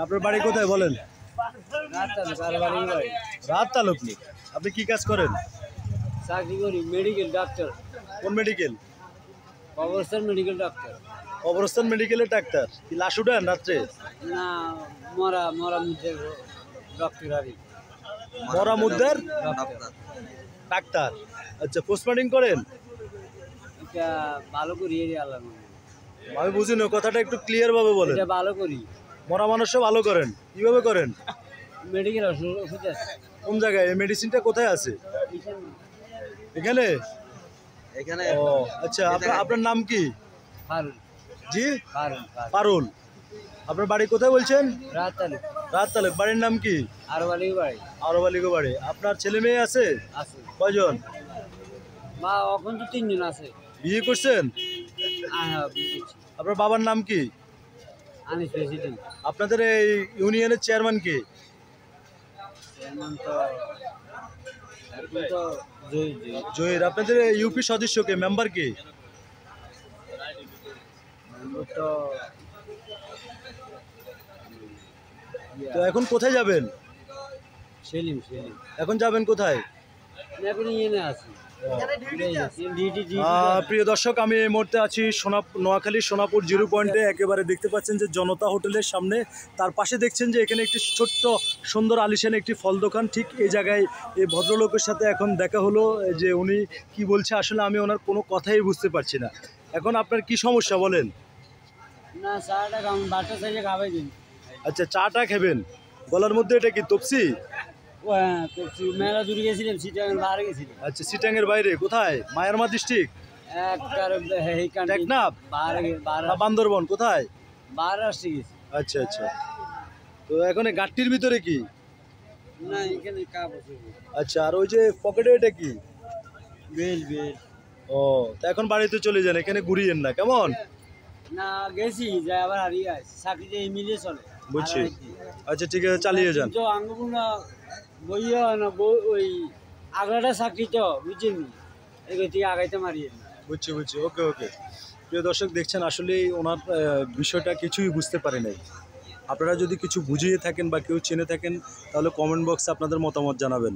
আপনার বাড়ি কোথায় বলেন? রাত তালুক। আপনি কি কাজ করেন? চাকরি করি, মেডিকেল ডাক্তার। কোন মেডিকেল? অবস্থান মেডিকেল ডাক্তার। অবস্থান মেডিকেলের ডাক্তার। কি লাশ উঠান রাত্রে? না, মরা মরা মুদ্দের ডক্টর আরি। মরা মুদ্রার ডাক্তার। আচ্ছা, পোস্টমর্টম করেন? এটা ভালো করি এর আল্লাহ। আমি বুঝি না, কথাটা একটু ক্লিয়ার ভাবে বলেন। এটা ভালো করি। মরা মানুষও ভালো করেন? কিভাবে করেন? মেডিকেল ওষুধ আছে। কোন জায়গায়? এই মেডিসিনটা কোথায় আছে? এখানে। এখানে। ও আচ্ছা, আপনার নাম কি? ফারুল। জি, ফারুল। আপনার বাড়ি কোথায় বলছেন? রাত তালুক। রাত তালুক। বাড়ির নাম কি? আরবালিগো বাড়ি। আরবালিগো বাড়ি। আপনার ছেলে মেয়ে আছে? আছে। কয়জন? মা এখন তো 3 জন আছে। বিয়ে করছেন? হ্যাঁ, বিয়ে করছি। আপনার বাবার নাম কি? আনিস প্রেসিডেন্ট। আপনাদের এই ইউনিয়নের চেয়ারম্যান কি? চেয়ারম্যান তো এখন তো জহির। আপনাদের ইউপি সদস্য কে? মেম্বার কি? তো এখন কোথায় যাবেন? সেলিম। এখন যাবেন কোথায়? এখন ইয়েনে আছি। প্রিয় দর্শক, আমি এই মুহূর্তে আছি নোয়াখালী সোনাপুর 0 পয়েন্টে। একেবারে দেখতে পাচ্ছেন যে জনতা হোটেলের সামনে। তার পাশে দেখছেন যে এখানে একটি ছোট্ট সুন্দর আলিশান একটি ফল দোকান। ঠিক এই জায়গায় এই ভদ্রলোকের সাথে এখন দেখা হলো, যে উনি কি বলছে আসলে আমি ওনার কোনো কথাই বুঝতে পারছি না। এখন আপনার কি সমস্যা বলেন? না, চাটা খাবেন, বাচ্চা চাইলে খাবাই দিন। আচ্ছা, চাটা খাবেন। গলার মধ্যে এটা কি তপসি? হ্যাঁ, তপসি। মেলা দূরে গেছিলাম, সিটাঙের বাইরে গেছিলাম। আচ্ছা, সিটাঙের বাইরে কোথায়? মায়ারমা ডিস্ট্রিক্ট? টেকনাফ? বান্দরবন কোথায়? বারাসি গেছি। আচ্ছা আচ্ছা। তো এখন গাট্টির ভিতরে কি? না, এখানে কাপ আছে। আচ্ছা, আর ওই যে পকেটে এটা কি? বেল। ও, তা এখন বাড়িতে চলে যান, এখানে ঘুরিয়েন না, কেমন? না, গেছি যাই আবার হারিয়ে আসছি। চাকরিতে মিলিয়ে চলে। বুঝছি। আচ্ছা, ঠিক আছে, চালিয়ে যান। তো আঙ্গুনা বইয়া না, ওই আগলাটা চাকরি তো বুঝছেন, এগুলো থেকে আগাইতে মারিয়ে। বুঝছি। ওকে। প্রিয় দর্শক, দেখছেন আসলেই ওনার বিষয়টা কিছুই বুঝতে পারে নাই। আপনারা যদি কিছু বুঝিয়ে থাকেন বা কেউ চেনে থাকেন, তাহলে কমেন্ট বক্সে আপনাদের মতামত জানাবেন।